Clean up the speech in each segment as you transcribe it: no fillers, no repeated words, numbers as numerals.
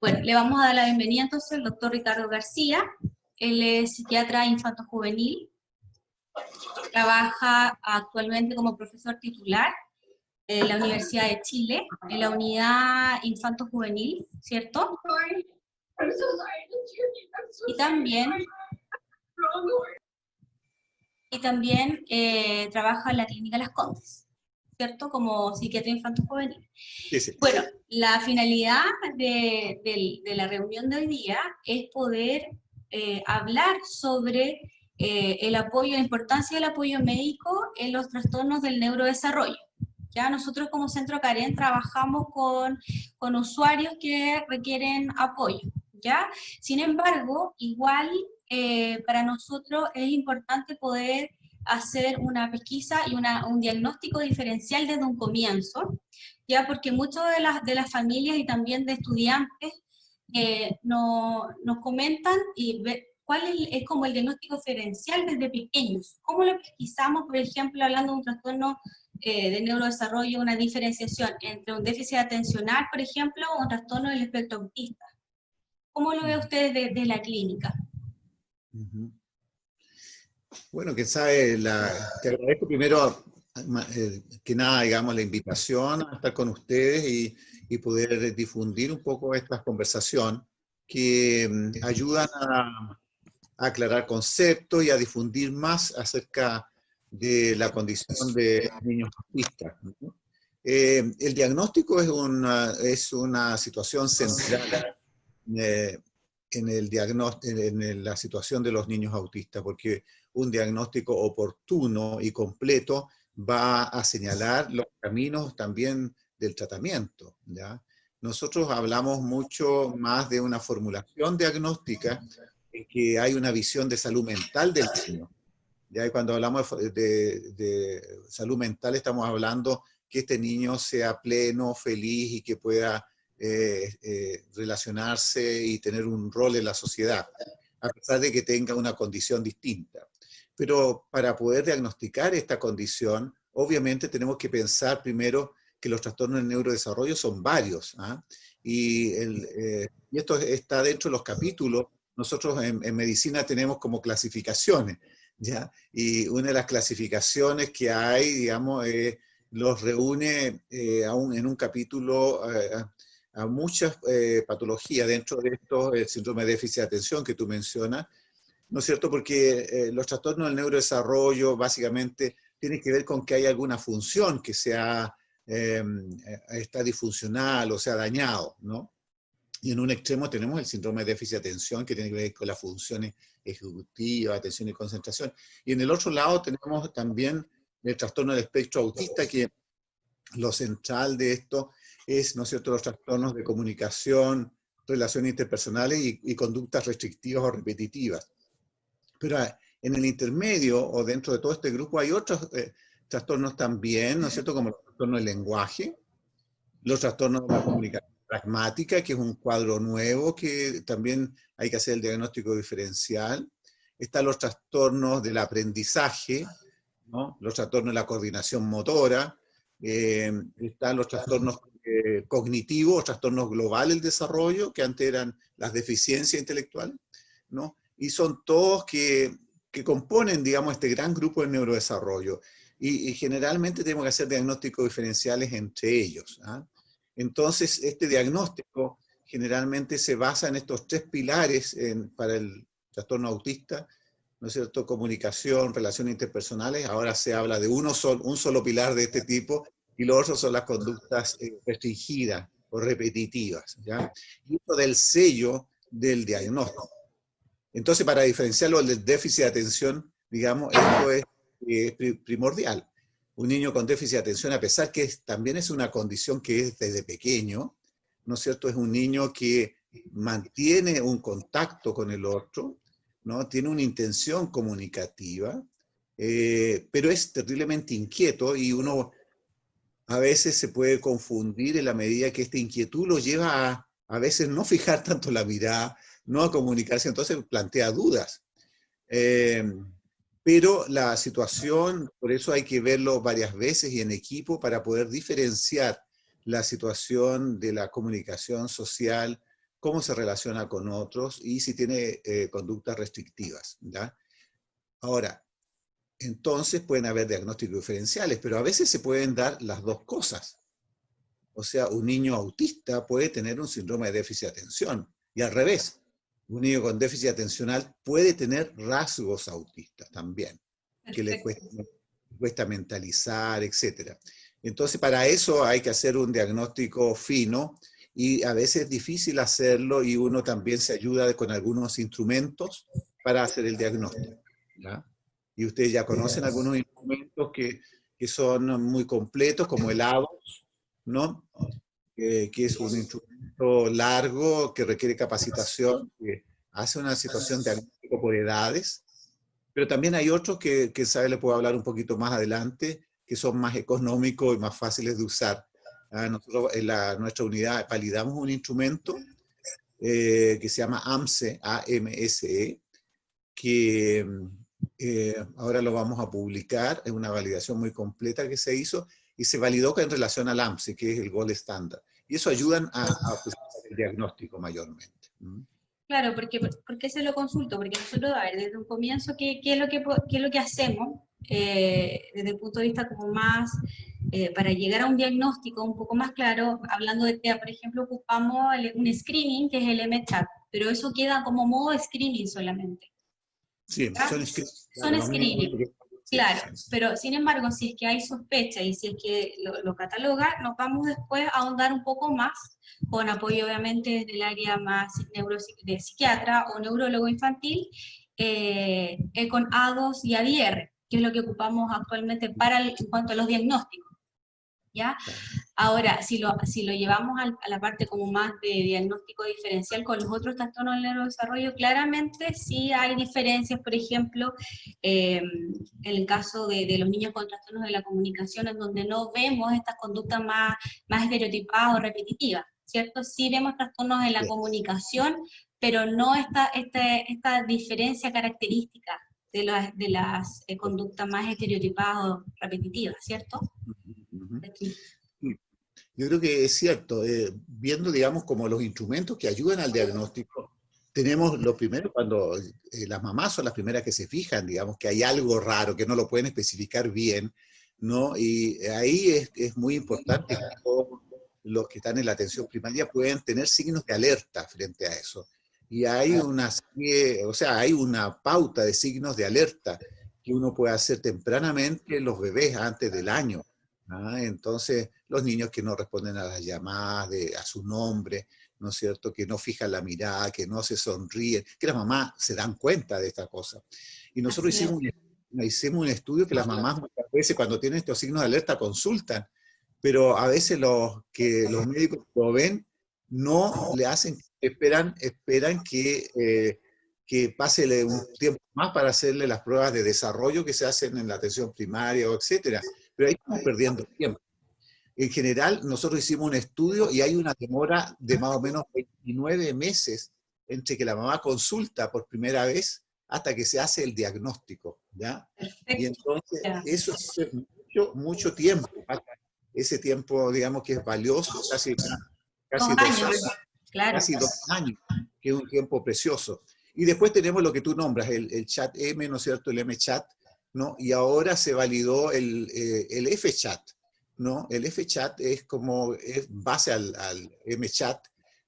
Bueno, le vamos a dar la bienvenida entonces al doctor Ricardo García. Él es psiquiatra infanto-juvenil, trabaja actualmente como profesor titular en la Universidad de Chile, en la unidad infanto-juvenil, ¿cierto? Y también trabaja en la Clínica Las Condes, ¿cierto? Como psiquiatra infanto-juvenil. Sí, sí. Bueno, la finalidad de la reunión de hoy día es poder hablar sobre el apoyo, la importancia del apoyo médico en los trastornos del neurodesarrollo. Ya nosotros como Centro Carén trabajamos con usuarios que requieren apoyo, ¿ya? Sin embargo, igual para nosotros es importante poder hacer una pesquisa y un diagnóstico diferencial desde un comienzo, ya porque muchas de las familias y también de estudiantes nos comentan cuál es como el diagnóstico diferencial desde pequeños. ¿Cómo lo pesquisamos, por ejemplo, hablando de un trastorno de neurodesarrollo, una diferenciación entre un déficit atencional, por ejemplo, o un trastorno del espectro autista? ¿Cómo lo ve usted desde la clínica? Bueno, que sabe, te agradezco primero que nada, digamos, la invitación a estar con ustedes y poder difundir un poco esta conversación que ayudan a aclarar conceptos y a difundir más acerca de la condición de niños autistas, ¿no? El diagnóstico es una situación central en la situación de los niños autistas, porque un diagnóstico oportuno y completo va a señalar los caminos también del tratamiento, ¿ya? Nosotros hablamos mucho más de una formulación diagnóstica en que hay una visión de salud mental del niño. Ya, y cuando hablamos de salud mental estamos hablando que este niño sea pleno, feliz y que pueda relacionarse y tener un rol en la sociedad, a pesar de que tenga una condición distinta. Pero para poder diagnosticar esta condición, obviamente tenemos que pensar primero que los trastornos del neurodesarrollo son varios, ¿ah? Y esto está dentro de los capítulos. Nosotros en medicina tenemos como clasificaciones, ¿ya? Y una de las clasificaciones que hay, digamos, los reúne en un capítulo a muchas patologías. Dentro de esto, el síndrome de déficit de atención que tú mencionas, ¿no es cierto? Porque los trastornos del neurodesarrollo básicamente tienen que ver con que hay alguna función que está disfuncional o sea dañado, ¿no? Y en un extremo tenemos el síndrome de déficit de atención, que tiene que ver con las funciones ejecutivas, atención y concentración. Y en el otro lado tenemos también el trastorno del espectro autista, que lo central de esto es, ¿no es cierto?, los trastornos de comunicación, relaciones interpersonales y conductas restrictivas o repetitivas. Pero en el intermedio, o dentro de todo este grupo, hay otros trastornos también, ¿no es cierto?, como los trastornos del lenguaje, los trastornos de la comunicación pragmática, que es un cuadro nuevo que también hay que hacer el diagnóstico diferencial. Están los trastornos del aprendizaje, ¿no? Los trastornos de la coordinación motora, están los trastornos cognitivos, trastornos globales del desarrollo, que antes eran las deficiencias intelectuales, ¿no? Y son todos que componen, digamos, este gran grupo de neurodesarrollo. Y generalmente tenemos que hacer diagnósticos diferenciales entre ellos, ¿ah? Entonces, este diagnóstico generalmente se basa en estos tres pilares para el trastorno autista, ¿no es cierto? Comunicación, relaciones interpersonales. Ahora se habla de un solo pilar de este tipo, y los otros son las conductas restringidas o repetitivas, ¿ya? Y esto del sello del diagnóstico. Entonces, para diferenciarlo del déficit de atención, digamos, esto es primordial. Un niño con déficit de atención, a pesar que también es una condición que es desde pequeño, ¿no es cierto? Es un niño que mantiene un contacto con el otro, ¿no? Tiene una intención comunicativa, pero es terriblemente inquieto, y uno a veces se puede confundir en la medida que esta inquietud lo lleva a veces no fijar tanto la mirada, no a comunicarse, entonces plantea dudas. Pero la situación, por eso hay que verlo varias veces y en equipo para poder diferenciar la situación de la comunicación social cómo se relaciona con otros y si tiene conductas restrictivas, ¿ya? Ahora, entonces pueden haber diagnósticos diferenciales, pero a veces se pueden dar las dos cosas. O sea, un niño autista puede tener un síndrome de déficit de atención, y al revés, un niño con déficit atencional puede tener rasgos autistas también, que le Perfecto. cuesta mentalizar, etc. Entonces, para eso hay que hacer un diagnóstico fino, y a veces es difícil hacerlo, y uno también se ayuda con algunos instrumentos para hacer el diagnóstico, ¿ya? Y ustedes ya conocen algunos instrumentos que son muy completos, como el ADOS, ¿no? Que es un instrumento largo que requiere capacitación, que hace una situación de diagnóstico por edades, pero también hay otros que sabe, le puedo hablar un poquito más adelante, que son más económicos y más fáciles de usar. Nosotros en nuestra unidad validamos un instrumento que se llama AMSE, AMSE, que ahora lo vamos a publicar, es una validación muy completa que se hizo, y se validó en relación al AMSE, que es el gold estándar. Y eso ayudan a precisar el diagnóstico mayormente. ¿Mm? Claro, porque se lo consulto, porque nosotros, a ver, desde un comienzo, ¿qué es qué es lo que hacemos? Desde el punto de vista como más, para llegar a un diagnóstico un poco más claro, hablando de TEA, por ejemplo, ocupamos un screening, que es el MChat, pero eso queda como modo screening solamente. Sí, ¿Ya? son escritos, claro, Son lo mismo. screening, Sí, claro, sí. pero sin embargo, si es que hay sospecha y si es que lo cataloga, nos vamos después a ahondar un poco más, con apoyo obviamente del área más de psiquiatra o neurólogo infantil, con A2 y ADR, que es lo que ocupamos actualmente en cuanto a los diagnósticos. ¿Ya? Claro. Ahora, si lo llevamos a la parte como más de diagnóstico diferencial con los otros trastornos del neurodesarrollo, claramente sí hay diferencias, por ejemplo, en el caso de los niños con trastornos de la comunicación, en donde no vemos estas conductas más estereotipadas o repetitivas, ¿cierto? Sí vemos trastornos en la Sí. comunicación, pero no esta diferencia característica de las conductas más estereotipadas o repetitivas, ¿cierto? Ujú. Aquí. Sí. Yo creo que es cierto, viendo, digamos, como los instrumentos que ayudan al diagnóstico, tenemos lo primero cuando las mamás son las primeras que se fijan, digamos, que hay algo raro, que no lo pueden especificar bien, ¿no? Y ahí es muy importante que todos los que están en la atención primaria pueden tener signos de alerta frente a eso. Y hay una serie, o sea, hay una pauta de signos de alerta que uno puede hacer tempranamente en los bebés antes del año. Entonces, los niños que no responden a las llamadas, a su nombre, ¿no es cierto? Que no fijan la mirada, que no se sonríen, que las mamás se dan cuenta de esta cosa. Y nosotros Así es. hicimos un estudio que las mamás muchas veces cuando tienen estos signos de alerta consultan, pero a veces los médicos lo ven, no le hacen, esperan que pase un tiempo más para hacerle las pruebas de desarrollo que se hacen en la atención primaria, o etcétera. Pero ahí estamos perdiendo tiempo. En general, nosotros hicimos un estudio y hay una demora de más o menos 29 meses entre que la mamá consulta por primera vez hasta que se hace el diagnóstico, ¿ya? Y Perfecto. entonces, Ya. eso es mucho, mucho tiempo. Ese tiempo, digamos, que es valioso, Dos casi 2 años, años, claro. casi 2 años, que es un tiempo precioso. Y después tenemos lo que tú nombras, el chat M, ¿no es cierto? El M-Chat, ¿no? Y ahora se validó el F-Chat, ¿no? El F-Chat es base al M-Chat,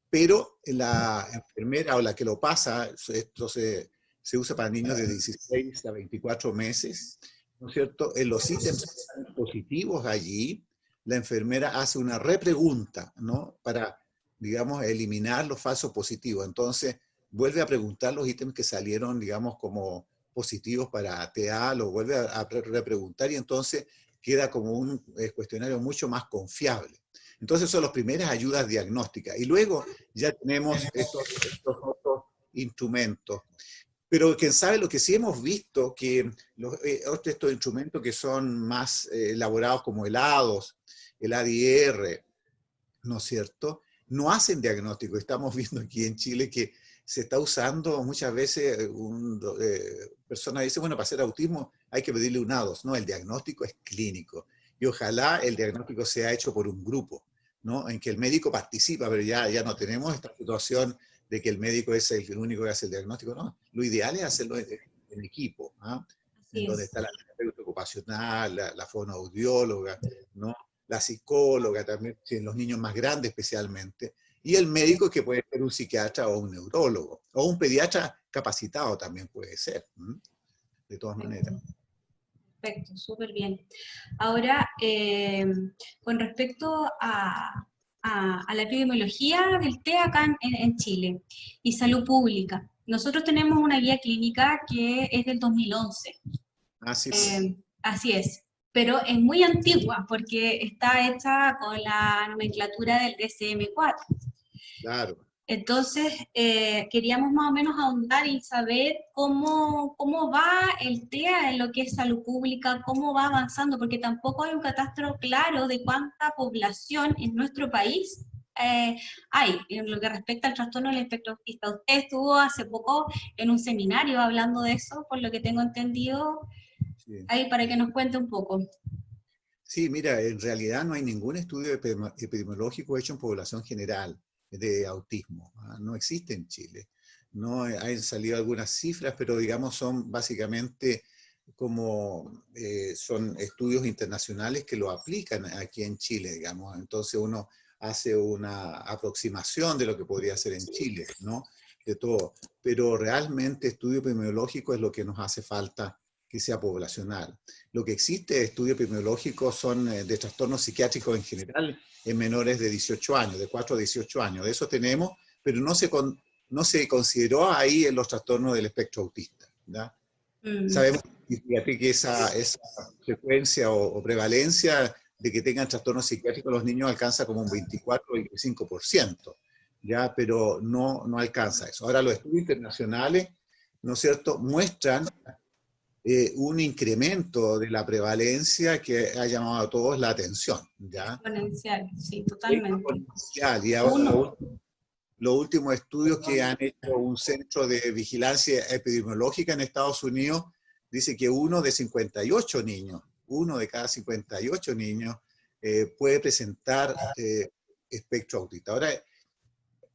pero la enfermera o la que lo pasa, esto se usa para niños de 16 a 24 meses, ¿no es cierto? En los ítems positivos allí, la enfermera hace una repregunta, ¿no? Para, digamos, eliminar los falsos positivos. Entonces, vuelve a preguntar los ítems que salieron, digamos, como positivos para TA, lo vuelve a repreguntar, y entonces queda como un cuestionario mucho más confiable. Entonces son las primeras ayudas diagnósticas. Y luego ya tenemos estos otros instrumentos. Pero quién sabe, lo que sí hemos visto, que estos instrumentos que son más elaborados como el ADOS, el ADR, ¿no es cierto? No hacen diagnóstico. Estamos viendo aquí en Chile que se está usando muchas veces, persona dice, bueno, para hacer autismo hay que pedirle un ADOS. No, el diagnóstico es clínico. Y ojalá el diagnóstico sea hecho por un grupo. ¿no? En que el médico participa, pero ya no tenemos esta situación de que el médico es el único que hace el diagnóstico, no. Lo ideal es hacerlo en equipo, ¿ah? En Así donde es. está la terapeuta ocupacional, la fonoaudióloga, ¿no? La psicóloga también, sí, en los niños más grandes especialmente, y el médico que puede ser un psiquiatra o un neurólogo, o un pediatra capacitado también puede ser, ¿m? De todas maneras. Perfecto, perfecto, súper bien. Ahora, con respecto a la epidemiología del té acá en Chile y salud pública, nosotros tenemos una guía clínica que es del 2011. Sí, pues, Así es, pero es muy antigua porque está hecha con la nomenclatura del DSM-4. claro. Entonces, queríamos más o menos ahondar y saber cómo va el TEA en lo que es salud pública, cómo va avanzando, porque tampoco hay un catastro claro de cuánta población en nuestro país hay en lo que respecta al trastorno del espectro autista. Usted estuvo hace poco en un seminario hablando de eso, por lo que tengo entendido, Sí. ahí para que nos cuente un poco. Sí, mira, en realidad no hay ningún estudio epidemiológico hecho en población general de autismo, ¿ah? No existe en Chile. No han salido algunas cifras, pero digamos son básicamente como son estudios internacionales que lo aplican aquí en Chile, digamos. Entonces uno hace una aproximación de lo que podría ser en Chile, ¿no? De todo. Pero realmente estudio epidemiológico es lo que nos hace falta que sea poblacional. Lo que existe de estudios epidemiológicos son de trastornos psiquiátricos en general en menores de 18 años, de 4 a 18 años. De eso tenemos, pero no se consideró ahí en los trastornos del espectro autista, ¿ya? Mm, Sabemos que esa frecuencia o prevalencia de que tengan trastornos psiquiátricos los niños alcanza como un 24-25%, ¿ya? Pero no alcanza eso. Ahora, los estudios internacionales, ¿no es cierto?, muestran un incremento de la prevalencia que ha llamado a todos la atención, ¿ya? exponencial, sí, totalmente. Exponencial. Y ahora Uno. los últimos estudios que han hecho un centro de vigilancia epidemiológica en Estados Unidos dice que uno de cada 58 niños puede presentar espectro autista. Ahora,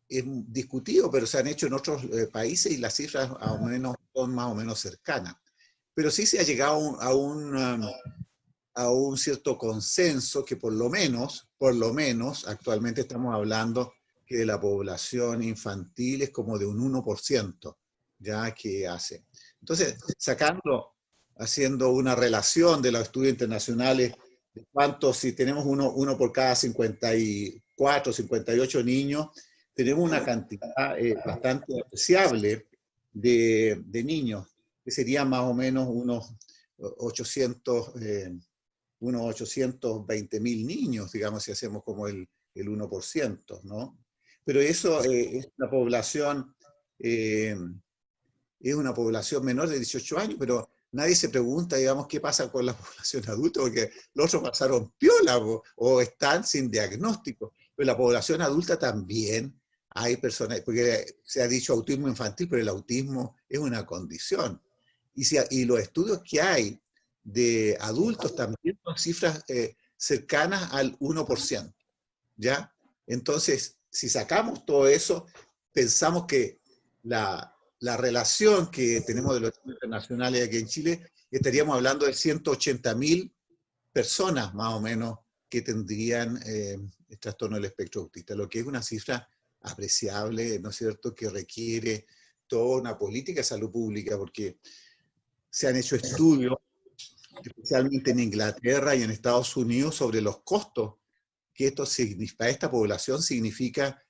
es discutido, pero se han hecho en otros países y las cifras son más o menos cercanas. Pero sí se ha llegado a un cierto consenso que por lo menos, actualmente estamos hablando que de la población infantil es como de un 1%, ya que hace. Entonces, haciendo una relación de los estudios internacionales, de cuántos, si tenemos uno por cada 54, 58 niños, tenemos una cantidad bastante apreciable de niños, que serían más o menos 800, unos 820.000 niños, digamos, si hacemos como el 1%, ¿no? Pero eso eh, es una población menor de 18 años, pero nadie se pregunta, digamos, qué pasa con la población adulta, porque los otros pasaron piola o están sin diagnóstico. Pero la población adulta también hay personas, porque se ha dicho autismo infantil, pero el autismo es una condición. Y los estudios que hay de adultos también son cifras cercanas al 1%, ¿ya? Entonces, si sacamos todo eso, pensamos que la relación que tenemos de los estudios internacionales aquí en Chile, estaríamos hablando de 180.000 personas más o menos que tendrían el trastorno del espectro autista, lo que es una cifra apreciable, ¿no es cierto?, que requiere toda una política de salud pública, porque se han hecho estudios, especialmente en Inglaterra y en Estados Unidos, sobre los costos que esto significa, para esta población significa,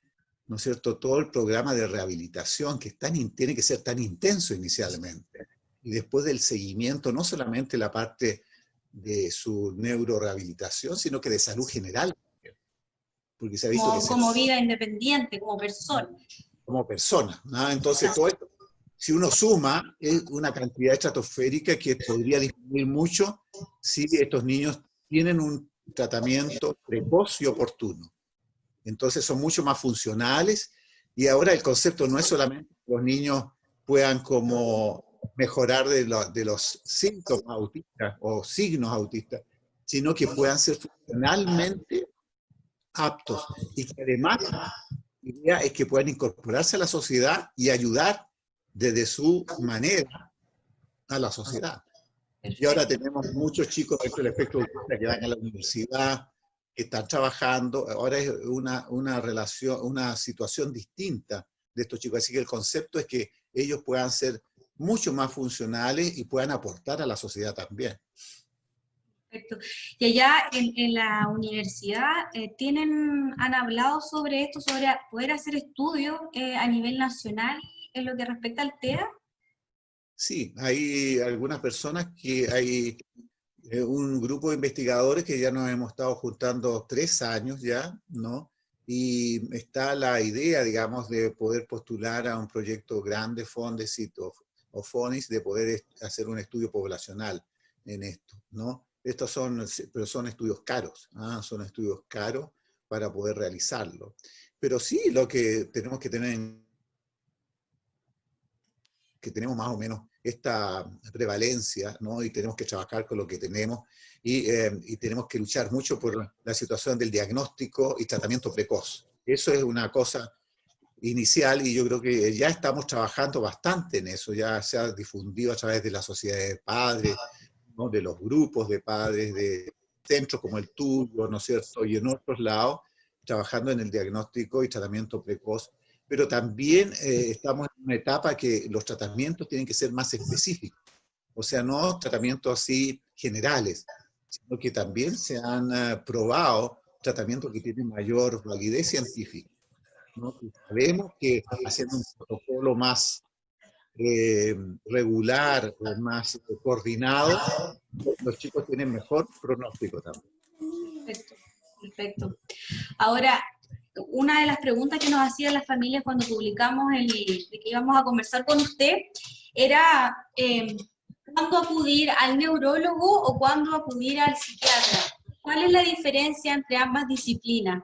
¿no es cierto?, todo el programa de rehabilitación que tiene que ser tan intenso inicialmente. Y después del seguimiento, no solamente la parte de su neurorehabilitación, sino que de salud general. Porque se ha visto que Como vida independiente, como persona. como persona, ¿no? Entonces, todo esto, si uno suma, es una cantidad estratosférica que podría disminuir mucho si estos niños tienen un tratamiento precoz y oportuno. Entonces son mucho más funcionales y ahora el concepto no es solamente que los niños puedan como mejorar de los síntomas autistas o signos autistas, sino que puedan ser funcionalmente aptos y que además la idea es que puedan incorporarse a la sociedad y ayudar desde su manera a la sociedad. Y ahora Perfecto. tenemos muchos chicos dentro del espectro autista que van a la universidad, que están trabajando. Ahora es una relación, una situación distinta de estos chicos. Así que el concepto es que ellos puedan ser mucho más funcionales y puedan aportar a la sociedad también. Perfecto. Y allá en la universidad, ¿han hablado sobre esto, sobre poder hacer estudios a nivel nacional en lo que respecta al TEA? Sí, hay algunas personas que hay un grupo de investigadores que ya nos hemos estado juntando 3 años ya, ¿no? Y está la idea, digamos, de poder postular a un proyecto grande, Fondesit o FONIS, de poder hacer un estudio poblacional en esto, ¿no? Estos pero son estudios caros, ¿ah? Son estudios caros para poder realizarlo. Pero sí, lo que tenemos que tener que tenemos más o menos esta prevalencia, ¿no? Y tenemos que trabajar con lo que tenemos y tenemos que luchar mucho por la situación del diagnóstico y tratamiento precoz. Eso es una cosa inicial y yo creo que ya estamos trabajando bastante en eso, ya se ha difundido a través de la sociedad de padres, ¿no? De los grupos de padres, de centros como el tuyo, ¿no es cierto? Y en otros lados, trabajando en el diagnóstico y tratamiento precoz, pero también estamos en una etapa que los tratamientos tienen que ser más específicos, o sea, no tratamientos así generales, sino que también se han probado tratamientos que tienen mayor validez científica, ¿no? Y sabemos que haciendo un protocolo más eh, regular o más coordinado, los chicos tienen mejor pronóstico también. Perfecto, perfecto. Ahora, una de las preguntas que nos hacían las familias cuando publicamos de que íbamos a conversar con usted era ¿cuándo acudir al neurólogo o cuándo acudir al psiquiatra? ¿Cuál es la diferencia entre ambas disciplinas?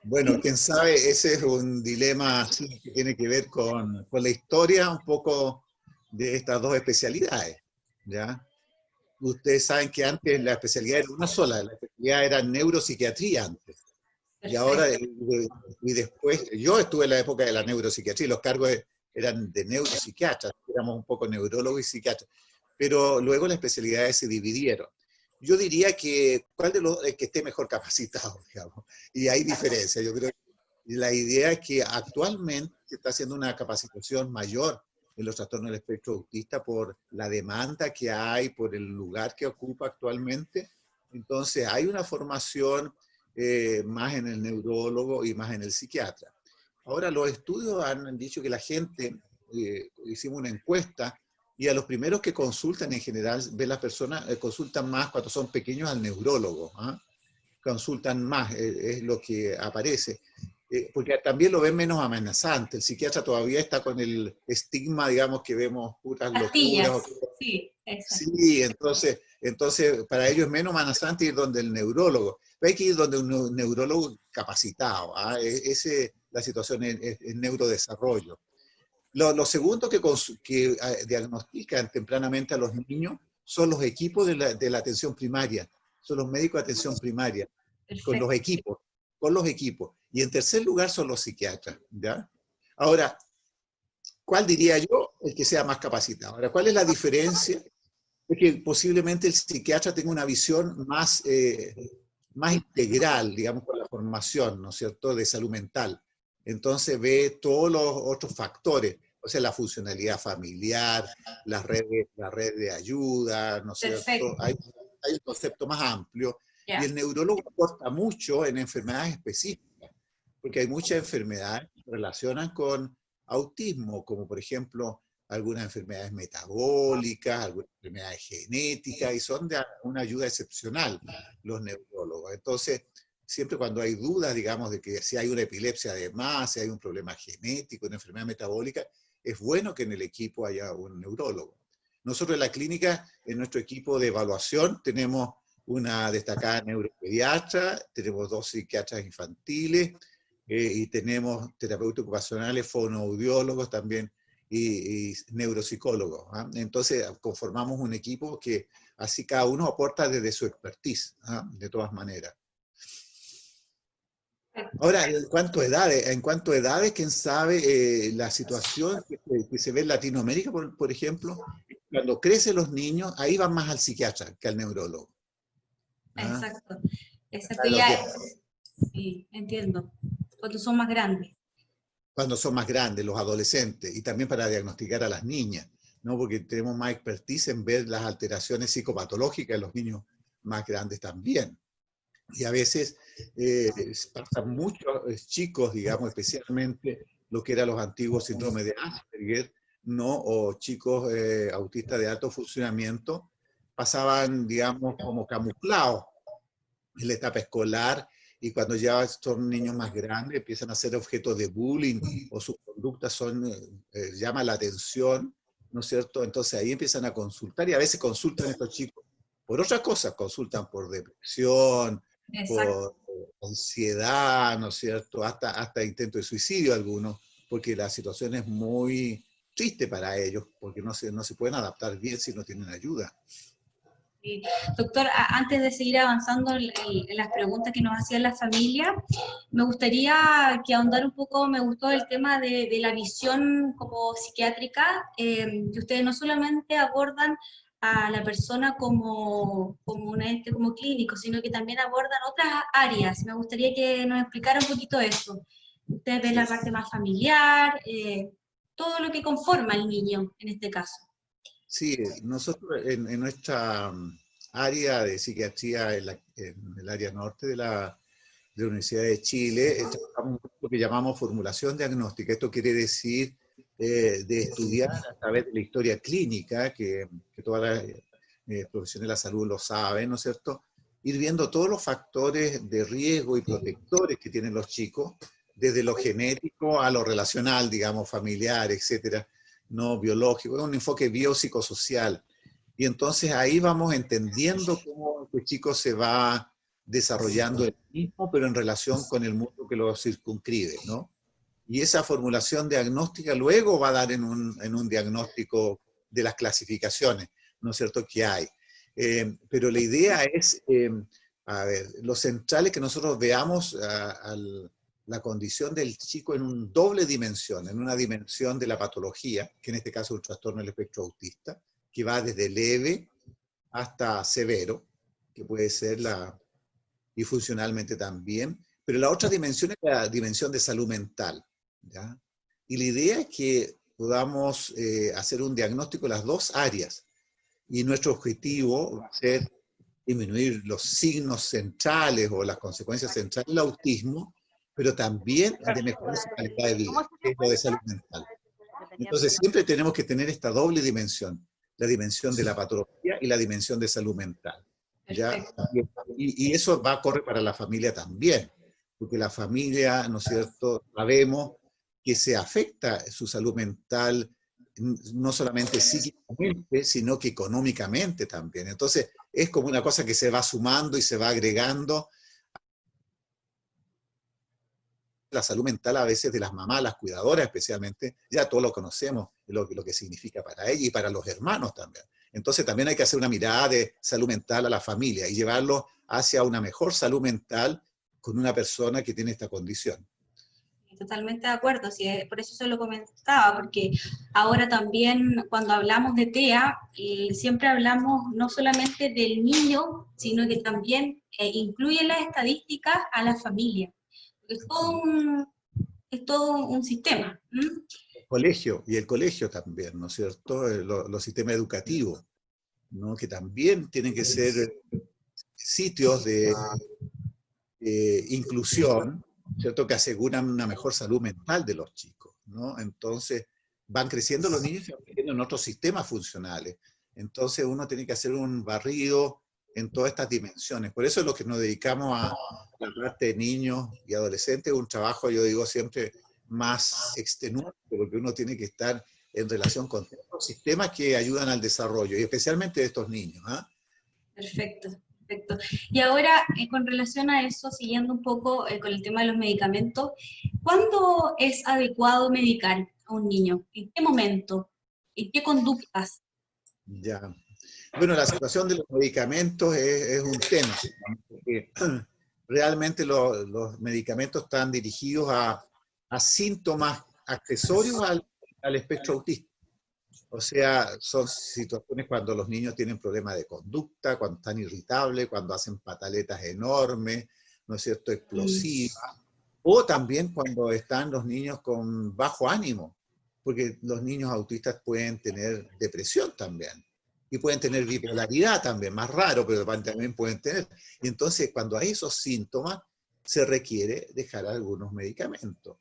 Bueno, quién sabe, ese es un dilema sí, que tiene que ver con la historia un poco de estas dos especialidades, ¿ya? Ustedes saben que antes la especialidad era una sola, la especialidad era neuropsiquiatría antes. Y ahora, Perfecto. y después, yo estuve en la época de la neuropsiquiatría, los cargos eran de neuropsiquiatras, éramos un poco neurólogos y psiquiatras, pero luego las especialidades se dividieron. Yo diría que cuál de los que esté mejor capacitado, digamos, y hay diferencia. Yo creo que la idea es que actualmente se está haciendo una capacitación mayor en los trastornos del espectro autista por la demanda que hay, por el lugar que ocupa actualmente. Entonces hay una formación más en el neurólogo y más en el psiquiatra. Ahora, los estudios han dicho que la gente, hicimos una encuesta, y a los primeros que consultan en general, ven las personas, consultan más cuando son pequeños al neurólogo, ¿ah? Consultan más, es lo que aparece. Porque también lo ven menos amenazante. El psiquiatra todavía está con el estigma, digamos, que vemos puras locuras. Pastillas, sí, exacto. Sí, entonces para ellos es menos amenazante ir donde el neurólogo. Pero hay que ir donde un neurólogo capacitado. ¿Ah? La situación es neurodesarrollo. Lo segundo que diagnostican tempranamente a los niños son los equipos de la atención primaria, son los médicos de atención primaria, con los Perfecto. equipos, con los equipos. Y en tercer lugar son los psiquiatras, ¿ya? Ahora, ¿cuál diría yo? El que sea más capacitado. Ahora, ¿cuál es la diferencia? Es que posiblemente el psiquiatra tenga una visión más integral, digamos, con la formación, ¿no es cierto?, de salud mental. Entonces ve todos los otros factores, o sea, la funcionalidad familiar, la red de ayuda, ¿no es cierto? Perfecto. Hay un concepto más amplio y Ya. el neurólogo aporta mucho en enfermedades específicas, porque hay muchas enfermedades que se relacionan con autismo, como por ejemplo algunas enfermedades metabólicas, algunas enfermedades genéticas, y son de una ayuda excepcional los neurólogos. Entonces, siempre cuando hay dudas, digamos, de que si hay una epilepsia además, si hay un problema genético, una enfermedad metabólica, es bueno que en el equipo haya un neurólogo. Nosotros en la clínica, en nuestro equipo de evaluación, tenemos una destacada neuropediatra, tenemos 2 psiquiatras infantiles, y tenemos terapeutas ocupacionales, fonoaudiólogos también, y neuropsicólogos. ¿Ah? Entonces conformamos un equipo que así cada uno aporta desde su expertise, ¿ah? De todas maneras. Ahora, en cuanto a edades, quién sabe, la situación que se ve en Latinoamérica, por ejemplo, cuando crecen los niños, ahí van más al psiquiatra que al neurólogo. ¿Ah? Exacto, exacto, A los ya, 10. sí, entiendo, cuando son más grandes. Cuando son más grandes, los adolescentes, y también para diagnosticar a las niñas, ¿no? Porque tenemos más expertise en ver las alteraciones psicopatológicas en los niños más grandes también. Y a veces pasan muchos chicos, digamos, especialmente lo que eran los antiguos síndromes de Asperger, ¿no? O chicos autistas de alto funcionamiento, pasaban, digamos, como camuflados en la etapa escolar, y cuando ya son niños más grandes empiezan a ser objeto de bullying o sus conductas son, llama la atención, ¿no es cierto? Entonces ahí empiezan a consultar, y a veces consultan estos chicos por otras cosas, consultan por depresión, Exacto. por ansiedad, ¿no es cierto? Hasta intento de suicidio algunos, porque la situación es muy triste para ellos, porque no se pueden adaptar bien si no tienen ayuda. Sí. Doctor, antes de seguir avanzando en las preguntas que nos hacía la familia, me gustaría que ahondar un poco, me gustó el tema de la visión como psiquiátrica, que ustedes no solamente abordan a la persona como un ente, como clínico, sino que también abordan otras áreas. Me gustaría que nos explicara un poquito eso. Ustedes ven la Sí. parte más familiar, todo lo que conforma al niño en este caso. Sí, nosotros en nuestra área de psiquiatría, en el área norte de la Universidad de Chile, trabajamos lo que llamamos formulación diagnóstica. Esto quiere decir de estudiar a través de la historia clínica, que todas las profesionales de la salud lo saben, ¿no es cierto? Ir viendo todos los factores de riesgo y protectores que tienen los chicos, desde lo genético a lo relacional, digamos, familiar, etcétera, no biológico, es un enfoque biopsicosocial. Y entonces ahí vamos entendiendo cómo el chico se va desarrollando el mismo, pero en relación con el mundo que lo circunscribe, ¿no? Y esa formulación diagnóstica luego va a dar en un diagnóstico de las clasificaciones, ¿no es cierto?, que hay. Pero la idea es, a ver, lo central es que nosotros veamos la condición del chico en una doble dimensión, en una dimensión de la patología, que en este caso es un trastorno del espectro autista, que va desde leve hasta severo, que puede ser y funcionalmente también, pero la otra dimensión es la dimensión de salud mental, ¿ya? Y la idea es que podamos hacer un diagnóstico de las dos áreas, y nuestro objetivo va a ser disminuir los signos centrales o las consecuencias centrales del autismo, pero también de mejorar su calidad de vida, que es lo de salud mental. Entonces siempre tenemos que tener esta doble dimensión, la dimensión de la patología y la dimensión de salud mental, ¿ya? Perfecto. Y eso va a correr para la familia también, porque la familia, ¿no es cierto?, sabemos que se afecta su salud mental no solamente psíquicamente, sino que económicamente también. Entonces es como una cosa que se va sumando y se va agregando. La salud mental a veces de las mamás, las cuidadoras especialmente, ya todos lo conocemos, lo que significa para ellas y para los hermanos también. Entonces también hay que hacer una mirada de salud mental a la familia y llevarlo hacia una mejor salud mental con una persona que tiene esta condición. Totalmente de acuerdo, sí, por eso se lo comentaba, porque ahora también cuando hablamos de TEA, siempre hablamos no solamente del niño, sino que también incluye en las estadísticas a la familia. Es todo un sistema. El colegio también, ¿no es cierto? Los sistemas educativos, ¿no? Que también tienen que ser sitios de inclusión, ¿cierto?, que aseguran una mejor salud mental de los chicos, ¿no? Entonces, van creciendo los niños y van creciendo en otros sistemas funcionales. Entonces, uno tiene que hacer un barrido en todas estas dimensiones. Por eso es lo que nos dedicamos a la parte de niños y adolescentes, un trabajo, yo digo siempre, más extenuante, porque uno tiene que estar en relación con los sistemas que ayudan al desarrollo, y especialmente de estos niños, ¿ah? Perfecto, perfecto. Y ahora, con relación a eso, siguiendo un poco con el tema de los medicamentos, ¿cuándo es adecuado medicar a un niño? ¿En qué momento? ¿En qué conductas? Ya. Bueno, la situación de los medicamentos es un tema, porque realmente los medicamentos están dirigidos a síntomas accesorios al espectro autista. O sea, son situaciones cuando los niños tienen problemas de conducta, cuando están irritables, cuando hacen pataletas enormes, ¿no es cierto?, explosivas, o también cuando están los niños con bajo ánimo, porque los niños autistas pueden tener depresión también, y pueden tener bipolaridad también, más raro, pero también pueden tener. Y entonces, cuando hay esos síntomas, se requiere dejar algunos medicamentos.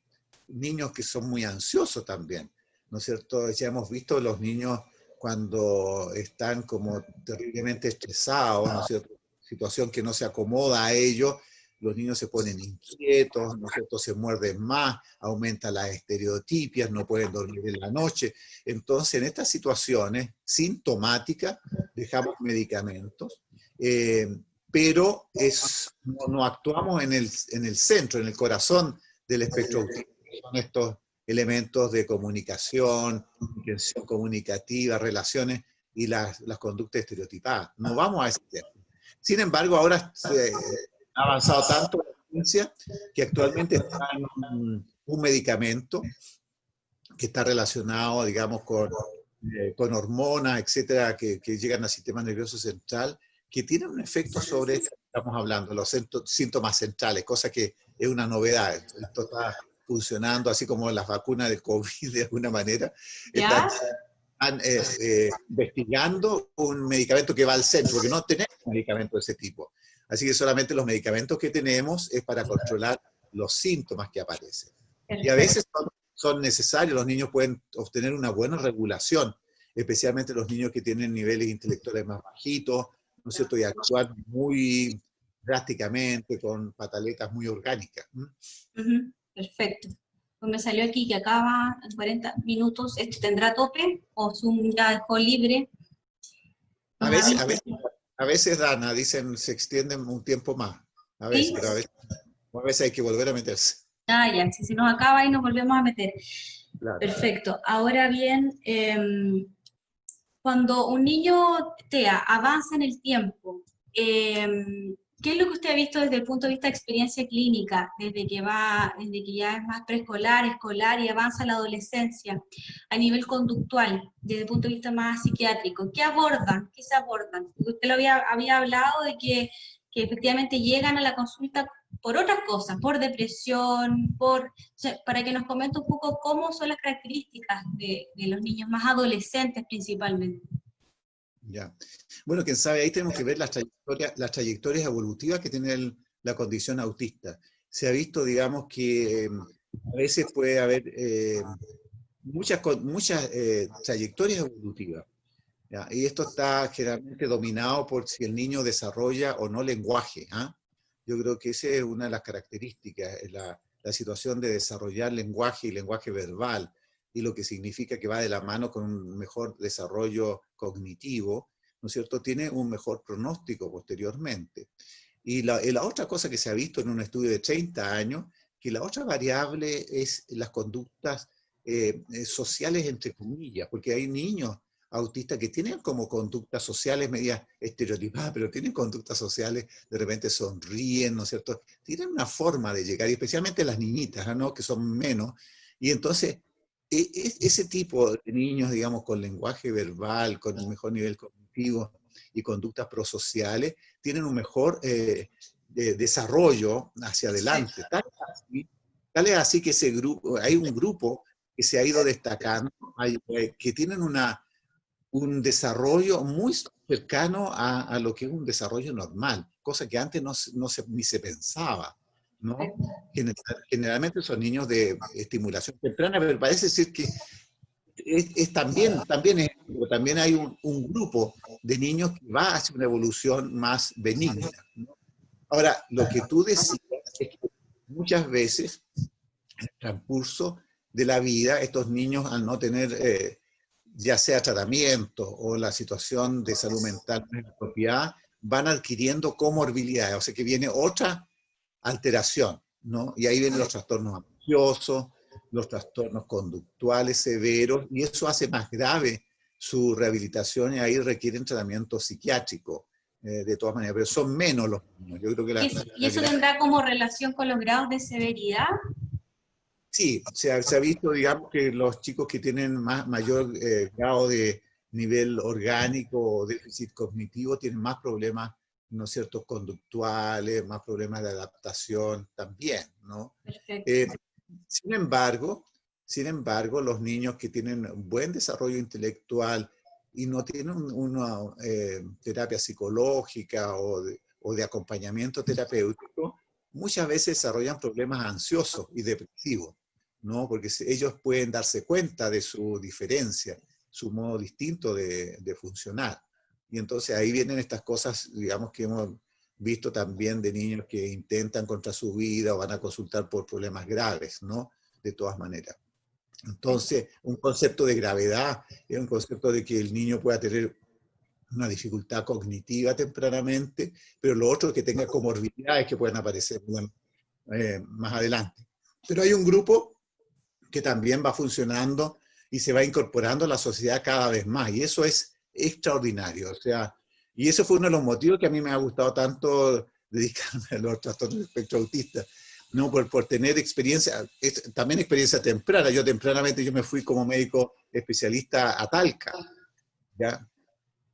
Niños que son muy ansiosos también, ¿no es cierto? Ya hemos visto los niños cuando están como terriblemente estresados, ¿no es cierto? Situación que no se acomoda a ellos, los niños se ponen inquietos, ¿no es cierto? Se muerden más, aumenta las estereotipias, no pueden dormir en la noche. Entonces, en estas situaciones sintomáticas, dejamos medicamentos, pero no actuamos en el centro, en el corazón del espectro autista. Son estos elementos de comunicación, intención comunicativa, relaciones y las conductas estereotipadas. No vamos a ese tema. Sin embargo, ahora ha avanzado tanto la ciencia que actualmente está un medicamento que está relacionado, digamos, con hormonas, etcétera, que llegan al sistema nervioso central, que tienen un efecto sobre esto que estamos hablando, los síntomas centrales, cosa que es una novedad. Esto está funcionando, así como las vacunas del COVID de alguna manera, están investigando un medicamento que va al centro, porque no tenemos medicamentos de ese tipo. Así que solamente los medicamentos que tenemos es para controlar los síntomas que aparecen. Perfecto. Y a veces son necesarios, los niños pueden obtener una buena regulación, especialmente los niños que tienen niveles intelectuales más bajitos, ¿no es cierto? Y actuar muy drásticamente, con pataletas muy orgánicas. Perfecto. Pues me salió aquí que acaba en 40 minutos. ¿Esto tendrá tope o Zoom ya dejó libre? A veces, Dana, dicen se extienden un tiempo más. A veces, ¿sí? Pero a veces hay que volver a meterse. Ya, si se nos acaba y nos volvemos a meter. Claro. Perfecto. Ahora bien, cuando un niño TEA avanza en el tiempo, ¿qué es lo que usted ha visto desde el punto de vista de experiencia clínica, desde que ya es más preescolar, escolar y avanza a la adolescencia, a nivel conductual, desde el punto de vista más psiquiátrico? ¿Qué abordan? ¿Qué se abordan? Usted lo había hablado de que efectivamente llegan a la consulta por otras cosas, por depresión, para que nos comente un poco cómo son las características de los niños más adolescentes principalmente. Ya. Bueno, quién sabe, ahí tenemos que ver las trayectorias evolutivas que tiene la condición autista. Se ha visto, digamos, que a veces puede haber muchas trayectorias evolutivas. ¿Ya? Y esto está generalmente dominado por si el niño desarrolla o no lenguaje. Yo creo que esa es una de las características, la situación de desarrollar lenguaje y lenguaje verbal, y lo que significa que va de la mano con un mejor desarrollo cognitivo, ¿no es cierto?, tiene un mejor pronóstico posteriormente. Y la otra cosa que se ha visto en un estudio de 30 años, que la otra variable es las conductas sociales, entre comillas, porque hay niños autistas que tienen como conductas sociales medias estereotipadas, pero tienen conductas sociales, de repente sonríen, ¿no es cierto? Tienen una forma de llegar, y especialmente las niñitas, ¿no?, que son menos, y entonces ese tipo de niños, digamos, con lenguaje verbal, con un mejor nivel cognitivo y conductas prosociales, tienen un mejor desarrollo hacia adelante. Tal es así que ese grupo, hay un grupo que se ha ido destacando, que tienen un desarrollo muy cercano a lo que es un desarrollo normal, cosa que antes ni se pensaba, ¿no? Generalmente son niños de estimulación temprana, pero parece ser que también hay un grupo de niños que va hacia una evolución más benigna, ¿no? Ahora, lo que tú decías es que muchas veces, en el transcurso de la vida, estos niños, al no tener ya sea tratamiento o la situación de salud mental apropiada, van adquiriendo comorbilidades, o sea que viene otra alteración, ¿no? Y ahí vienen los trastornos ansiosos, los trastornos conductuales severos, y eso hace más grave su rehabilitación, y ahí requieren tratamiento psiquiátrico de todas maneras, pero son menos los niños. Yo creo que ¿Y eso tendrá como relación con los grados de severidad? sí, se ha visto, digamos, que los chicos que tienen mayor grado de nivel orgánico o déficit cognitivo tienen más problemas, ¿no es cierto?, conductuales, más problemas de adaptación también, ¿no? Perfecto. Sin embargo, los niños que tienen buen desarrollo intelectual y no tienen una terapia psicológica o de acompañamiento terapéutico, muchas veces desarrollan problemas ansiosos y depresivos, ¿no? Porque ellos pueden darse cuenta de su diferencia, su modo distinto de funcionar. Y entonces ahí vienen estas cosas, digamos, que hemos visto también de niños que intentan contra su vida o van a consultar por problemas graves, ¿no? De todas maneras. Entonces, un concepto de gravedad es un concepto de que el niño pueda tener una dificultad cognitiva tempranamente, pero lo otro es que tenga comorbilidades que pueden aparecer más adelante. Pero hay un grupo que también va funcionando y se va incorporando a la sociedad cada vez más, y eso es extraordinario. O sea, y eso fue uno de los motivos que a mí me ha gustado tanto dedicarme a los trastornos del espectro autista, ¿no? Por tener experiencia, también experiencia temprana. Tempranamente me fui como médico especialista a Talca, ¿ya?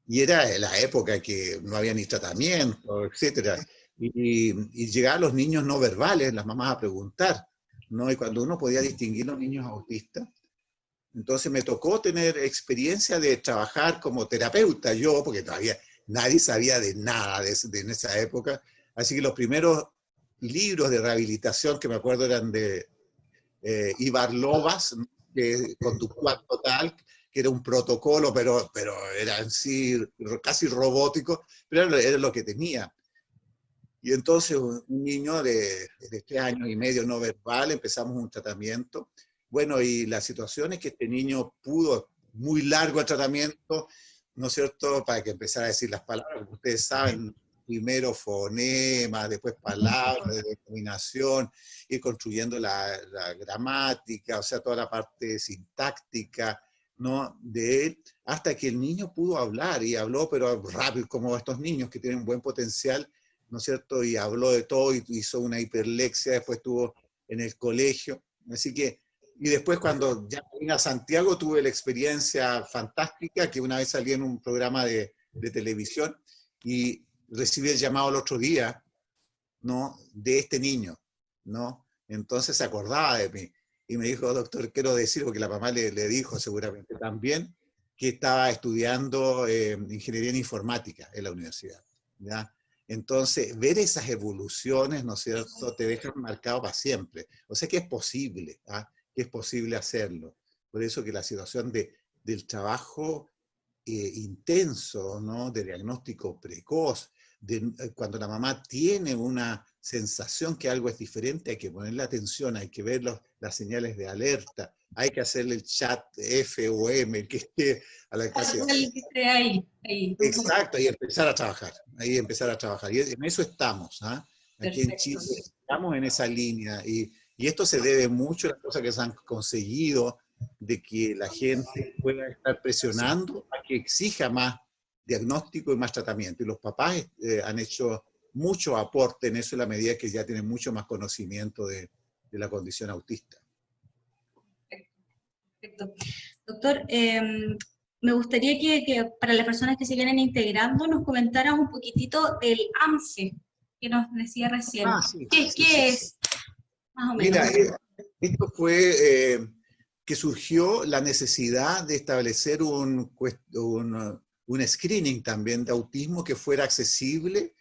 Y era la época que no había ni tratamiento, etcétera. Y llegaban los niños no verbales, las mamás a preguntar, ¿no? Y cuando uno podía distinguir los niños autistas, entonces me tocó tener experiencia de trabajar como terapeuta yo, porque todavía nadie sabía de nada en esa época. Así que los primeros libros de rehabilitación que me acuerdo eran de Ivar Lovaas, conductual total, que era un protocolo, pero era en sí casi robótico, pero era lo que tenía. Y entonces un niño de 3 años y medio no verbal, empezamos un tratamiento. Bueno, y la situación es que este niño pudo, muy largo el tratamiento, ¿no es cierto?, para que empezara a decir las palabras, como ustedes saben, primero fonemas, después palabras de determinación, ir construyendo la gramática, o sea, toda la parte sintáctica, ¿no?, de él, hasta que el niño pudo hablar, y habló, pero rápido, como estos niños que tienen buen potencial, ¿no es cierto? Y habló de todo, y hizo una hiperlexia, después estuvo en el colegio. Así que, y después cuando ya vine a Santiago tuve la experiencia fantástica que una vez salí en un programa de televisión y recibí el llamado el otro día, ¿no?, de este niño, ¿no? Entonces se acordaba de mí y me dijo: doctor, quiero decir, porque la mamá le dijo seguramente también, que estaba estudiando ingeniería en informática en la universidad, ¿ya? Entonces, ver esas evoluciones, ¿no es cierto?, te dejan marcado para siempre. O sea que es posible, ¿ah? Que es posible hacerlo. Por eso que la situación del trabajo intenso, ¿no?, de diagnóstico precoz, cuando la mamá tiene una sensación que algo es diferente, hay que ponerle atención, hay que ver las señales de alerta, hay que hacerle el chat F o M, el que esté a la casa. El que esté ahí. Exacto, y empezar a trabajar, ahí empezar a trabajar. Y en eso estamos, ¿ah? Aquí en Perfecto. Chile estamos en esa línea, y esto se debe mucho a las cosas que se han conseguido, de que la gente pueda estar presionando a que exija más diagnóstico y más tratamiento. Y los papás han hecho mucho aporte en eso, en la medida que ya tienen mucho más conocimiento de la condición autista. Perfecto. Doctor, me gustaría que para las personas que se vienen integrando nos comentaran un poquitito del AMSE que nos decía recién. Ah, sí. ¿Qué es? Más o menos. Mira, esto fue que surgió la necesidad de establecer un screening también de autismo que fuera accesible,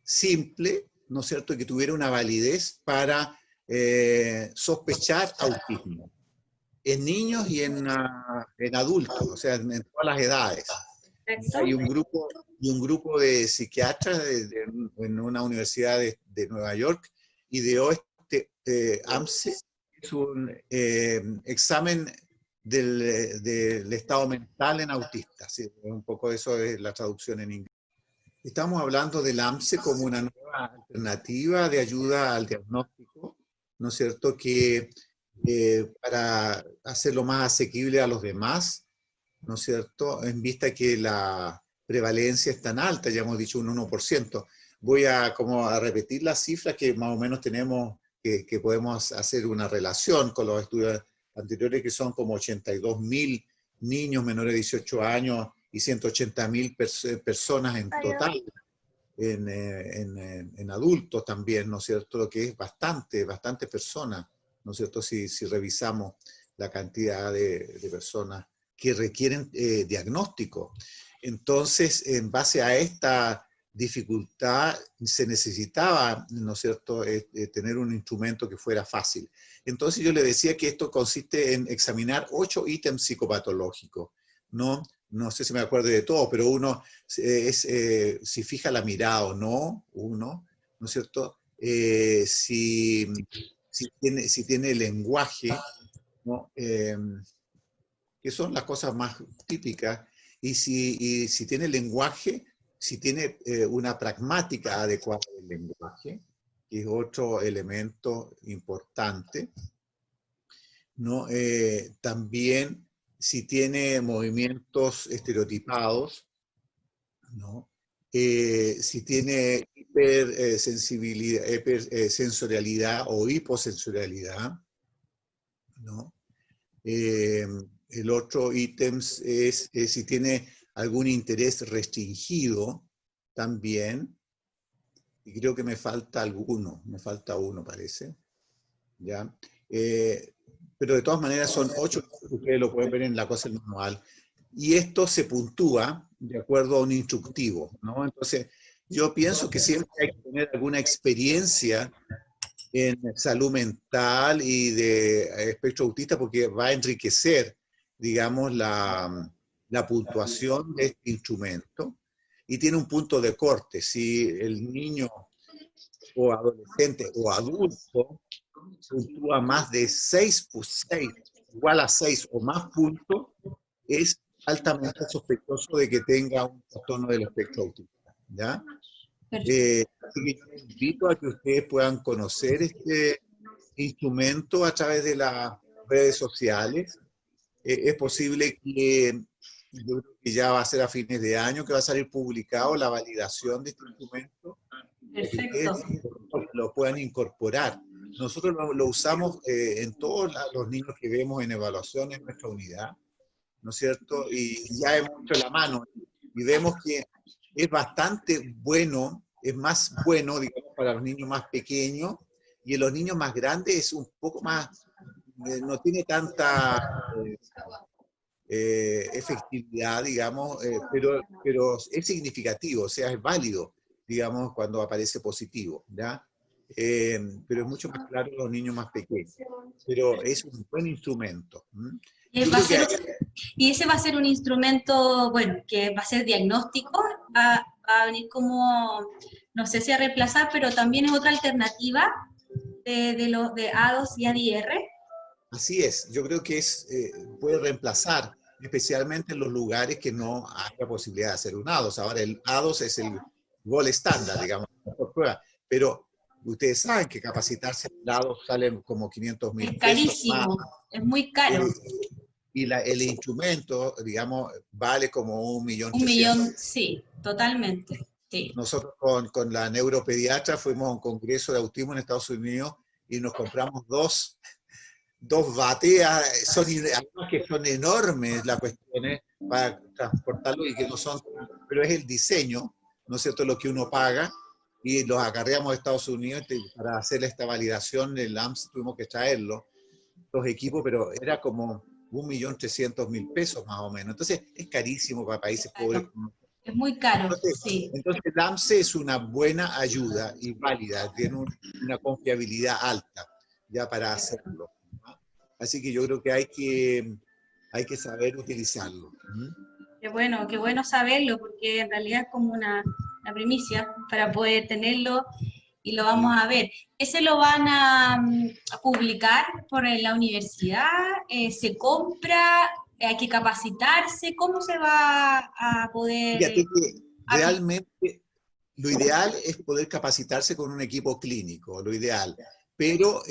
simple, ¿no es cierto?, que tuviera una validez para sospechar autismo en niños y en adultos, o sea, en todas las edades. Hay un grupo de psiquiatras en una universidad de Nueva York ideó este AMSE, que es un examen del estado mental en autistas. ¿Sí? Un poco eso es la traducción en inglés. Estamos hablando del AMSE como una nueva alternativa de ayuda al diagnóstico, ¿no es cierto?, que para hacerlo más asequible a los demás, ¿no es cierto?, en vista que prevalencia es tan alta, ya hemos dicho un 1%. Voy a, como a repetir las cifras que más o menos tenemos, que podemos hacer una relación con los estudios anteriores, que son como 82.000 niños menores de 18 años y 180.000 personas en total, en adultos también, ¿no es cierto? Lo que es bastante personas, ¿no es cierto? Si revisamos la cantidad de personas que requieren diagnóstico. Entonces, en base a esta dificultad, se necesitaba, ¿no es cierto?, tener un instrumento que fuera fácil. Entonces yo le decía que esto consiste en examinar 8 ítems psicopatológicos, ¿no? No sé si me acuerdo de todo, pero uno es si fija la mirada o no, uno, ¿no es cierto? Si tiene lenguaje, ¿no? Que son las cosas más típicas, y si tiene lenguaje, si tiene una pragmática adecuada del lenguaje, que es otro elemento importante, ¿no? También si tiene movimientos estereotipados, ¿no? Si tiene hipersensibilidad, hipersensorialidad o hiposensorialidad, ¿no? El otro ítem es si tiene algún interés restringido también, y creo que me falta uno parece, ¿ya? Pero de todas maneras son 8, ustedes lo pueden ver en la cosa del manual, y esto se puntúa de acuerdo a un instructivo, ¿no? Entonces, yo pienso que siempre hay que tener alguna experiencia en salud mental y de espectro autista, porque va a enriquecer, digamos, la puntuación de este instrumento, y tiene un punto de corte. Si el niño o adolescente o adulto puntúa más de 6, igual a 6 o más puntos, es altamente sospechoso de que tenga un trastorno del espectro autista, ¿ya? Así que yo les invito a que ustedes puedan conocer este instrumento a través de las redes sociales. Es posible que, yo creo que ya va a ser a fines de año que va a salir publicado la validación de este instrumento, para que ustedes lo puedan incorporar. Nosotros lo usamos en todos los niños que vemos en evaluación en nuestra unidad, ¿no es cierto? Y ya hemos hecho la mano y vemos que es bastante bueno, es más bueno, digamos, para los niños más pequeños, y en los niños más grandes es un poco más, no tiene tanta efectividad, digamos, pero es significativo, o sea, es válido, digamos, cuando aparece positivo, ¿ya? Pero es mucho más claro en los niños más pequeños. Pero es un buen instrumento. Y, y ese va a ser un instrumento, bueno, que va a ser diagnóstico, va a venir como, no sé si a reemplazar, pero también es otra alternativa de los de A2 y ADR. Así es, yo creo que puede reemplazar, especialmente en los lugares que no haya posibilidad de hacer un A2. Ahora el A2 es el gol estándar, digamos, por prueba, pero ustedes saben que capacitarse en el A2 salen como 500.000 pesos. Es carísimo, más. Es muy caro. Y el instrumento, digamos, vale como 1.300.000. 1.000.000, sí, totalmente. Sí. Nosotros con la neuropediatra fuimos a un congreso de autismo en Estados Unidos y nos compramos dos bateas, además que son enormes las cuestiones para transportarlo, y que no son, pero es el diseño, ¿no es cierto?, lo que uno paga, y los acarreamos a Estados Unidos para hacer esta validación del AMS. Tuvimos que traerlo, los equipos, pero era como 1.300.000 pesos más o menos. Entonces es carísimo para países pobres. Es muy caro, entonces, sí. Entonces el AMSE es una buena ayuda y válida, tiene una confiabilidad alta ya para hacerlo. Así que yo creo que hay que saber utilizarlo. Qué bueno saberlo, porque en realidad es como una primicia para poder tenerlo, y lo vamos a ver. ¿Ese lo van a publicar por la universidad? ¿Se compra? ¿Hay que capacitarse? ¿Cómo se va a poder...? Fíjate que realmente lo ideal es poder capacitarse con un equipo clínico, lo ideal. Pero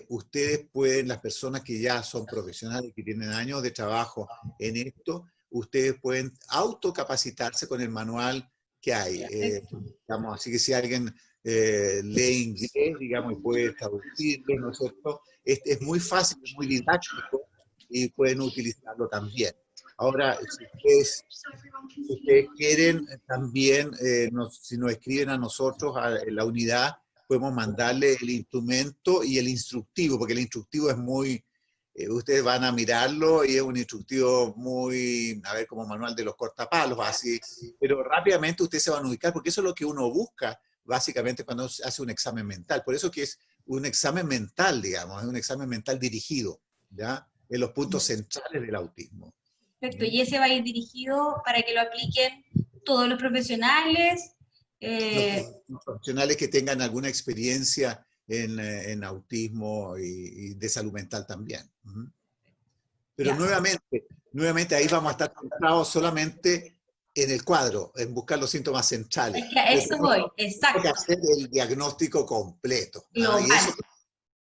ustedes pueden, las personas que ya son profesionales, que tienen años de trabajo en esto, ustedes pueden autocapacitarse con el manual que hay. Digamos, así que si alguien lee inglés, digamos, y puede traducirlo, ¿no es cierto? Es muy fácil, es muy didáctico y pueden utilizarlo también. Ahora, si ustedes quieren, también, si nos escriben a nosotros, a la unidad, podemos mandarle el instrumento y el instructivo, porque el instructivo es muy, ustedes van a mirarlo y es un instructivo muy, a ver, como manual de los cortapalos, así, pero rápidamente ustedes se van a ubicar, porque eso es lo que uno busca, básicamente, cuando hace un examen mental. Por eso que es un examen mental, digamos, es un examen mental dirigido, ¿ya? En los puntos centrales del autismo. Perfecto, y ese va a ir dirigido para que lo apliquen todos los profesionales. Los profesionales que tengan alguna experiencia en autismo y de salud mental también. Pero nuevamente ahí vamos a estar centrados solamente en el cuadro, en buscar los síntomas centrales. Es que a eso voy, exacto. Tengo que hacer el diagnóstico completo. Global. Y eso,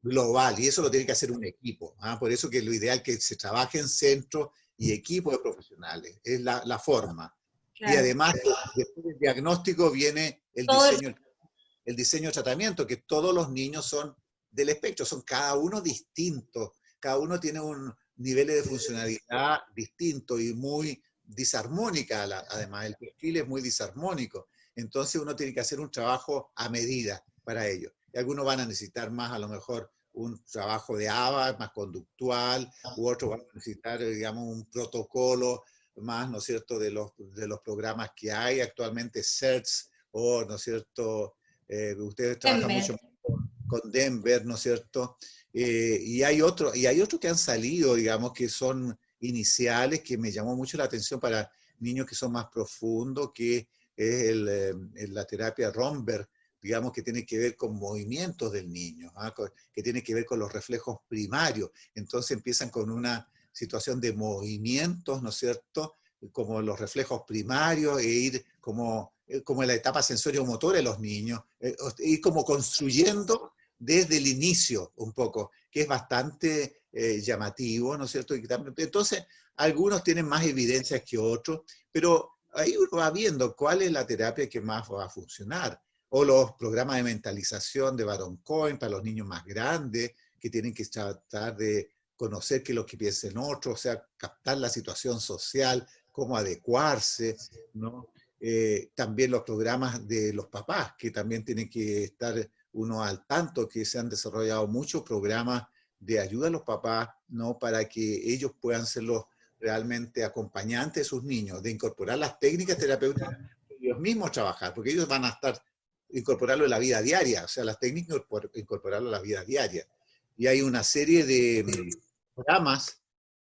global, y eso lo tiene que hacer un equipo. Por eso que lo ideal es que se trabaje en centro y equipo de profesionales. Es la forma. Claro. Y además, después del diagnóstico viene el diseño de tratamiento, que todos los niños son del espectro, son cada uno distintos, cada uno tiene un nivel de funcionalidad distinto y muy disarmónica, además el perfil es muy disarmónico, entonces uno tiene que hacer un trabajo a medida para ello. Y algunos van a necesitar más, a lo mejor, un trabajo de ABA, más conductual, u otros van a necesitar, digamos, un protocolo más, ¿no es cierto?, de los programas que hay actualmente, CERTS, o, ¿no es cierto?, ustedes trabajan mucho con Denver, ¿no es cierto?, y hay otros que han salido, digamos, que son iniciales, que me llamó mucho la atención para niños que son más profundos, que es la terapia Romberg, digamos, que tiene que ver con movimientos del niño, que tiene que ver con los reflejos primarios. Entonces empiezan con una situación de movimientos, ¿no es cierto?, como los reflejos primarios, e ir como en la etapa sensorio-motora de los niños, ir como construyendo desde el inicio un poco, que es bastante llamativo, ¿no es cierto? Entonces, algunos tienen más evidencias que otros, pero ahí uno va viendo cuál es la terapia que más va a funcionar. O los programas de mentalización de Baron Cohen para los niños más grandes, que tienen que tratar de conocer qué es lo que piensan otros, o sea, captar la situación social, cómo adecuarse, ¿no? También los programas de los papás, que también tienen que estar uno al tanto, que se han desarrollado muchos programas de ayuda a los papás, ¿no?, para que ellos puedan ser los realmente acompañantes de sus niños, de incorporar las técnicas terapéuticas, ellos mismos trabajar, porque ellos van a estar incorporarlo en la vida diaria, o sea, las técnicas incorporarlo en la vida diaria. Y hay una serie de programas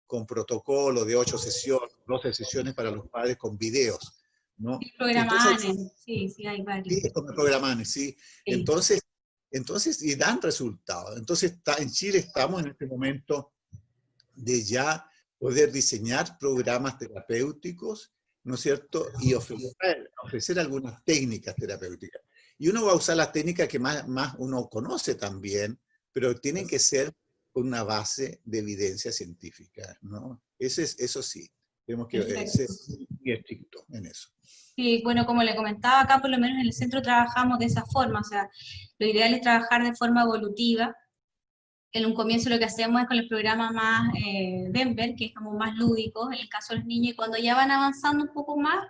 con protocolo de 8 sesiones, 12 sesiones para los padres con videos, ¿no? Sí, programanes, sí, hay varios. Sí, con programanes, sí. Sí. Entonces, y dan resultados. Entonces, en Chile estamos en este momento de ya poder diseñar programas terapéuticos, ¿no es cierto? Y ofrecer algunas técnicas terapéuticas. Y uno va a usar las técnicas que más uno conoce también, pero tienen que ser con una base de evidencia científica, ¿no? Eso sí, tenemos que ser muy estrictos en eso. Sí, bueno, como le comentaba, acá por lo menos en el centro trabajamos de esa forma, o sea, lo ideal es trabajar de forma evolutiva. En un comienzo lo que hacemos es con el programa más Denver, que es como más lúdico, en el caso de los niños, y cuando ya van avanzando un poco más,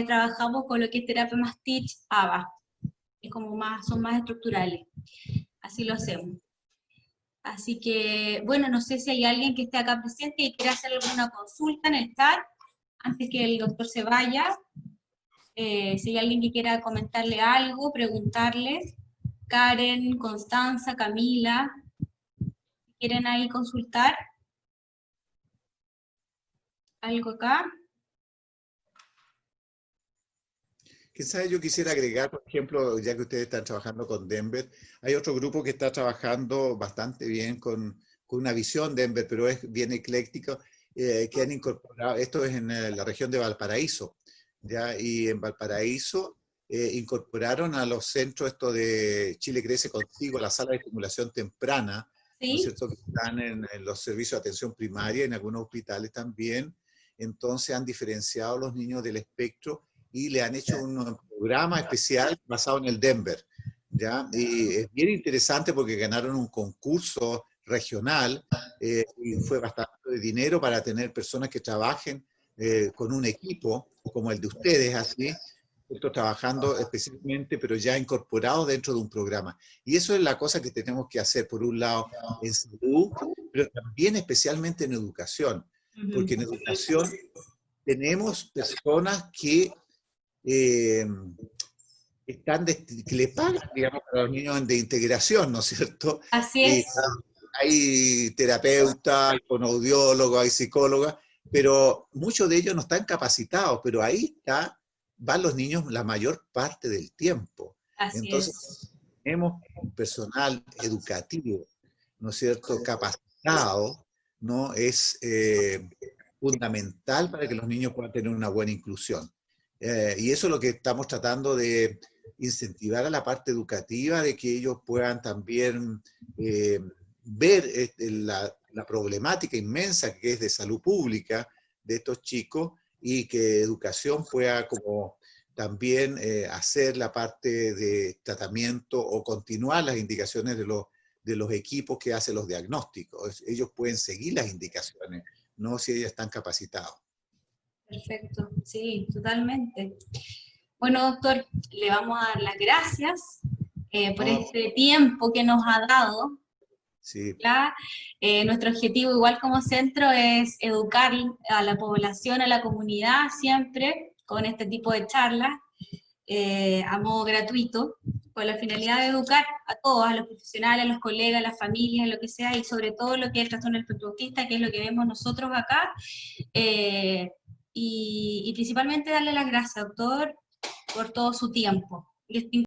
trabajamos con lo que es terapia más Teach ABA, es como son más estructurales, así lo hacemos. Así que, bueno, no sé si hay alguien que esté acá presente y quiera hacer alguna consulta en el chat, antes que el doctor se vaya. Si hay alguien que quiera comentarle algo, preguntarle, Karen, Constanza, Camila, ¿quieren ahí consultar algo acá? Quizás yo quisiera agregar, por ejemplo, ya que ustedes están trabajando con Denver, hay otro grupo que está trabajando bastante bien con una visión Denver, pero es bien ecléctico, que han incorporado, esto es en la región de Valparaíso, ¿ya? Y en Valparaíso incorporaron a los centros esto de Chile Crece Contigo, la sala de estimulación temprana, ¿sí?, ¿no es cierto?, que están en los servicios de atención primaria, en algunos hospitales también, entonces han diferenciado a los niños del espectro y le han hecho un programa especial basado en el Denver, ¿ya? Y es bien interesante porque ganaron un concurso regional y fue bastante de dinero para tener personas que trabajen con un equipo como el de ustedes, así, trabajando específicamente, pero ya incorporados dentro de un programa. Y eso es la cosa que tenemos que hacer, por un lado, en salud, pero también especialmente en educación, porque en educación tenemos personas que que le pagan, digamos, a los niños de integración, ¿no es cierto? Así es. Hay terapeutas, hay fonoaudiólogos, hay psicólogas, pero muchos de ellos no están capacitados, pero ahí van los niños la mayor parte del tiempo. Así Entonces, es. tenemos personal educativo, ¿no es cierto?, capacitado, ¿no? Es fundamental para que los niños puedan tener una buena inclusión. Y eso es lo que estamos tratando de incentivar a la parte educativa, de que ellos puedan también ver la problemática inmensa que es de salud pública de estos chicos y que educación pueda como también hacer la parte de tratamiento o continuar las indicaciones de los equipos que hacen los diagnósticos. Ellos pueden seguir las indicaciones, no si ellos están capacitados. Perfecto, sí, totalmente. Bueno, doctor, le vamos a dar las gracias por este tiempo que nos ha dado. Sí. Nuestro objetivo, igual como centro, es educar a la población, a la comunidad, siempre con este tipo de charlas, a modo gratuito, con la finalidad de educar a todos, a los profesionales, a los colegas, a las familias, lo que sea, y sobre todo lo que es el trastorno del espectro autista, que es lo que vemos nosotros acá, y principalmente darle las gracias, doctor, por todo su tiempo.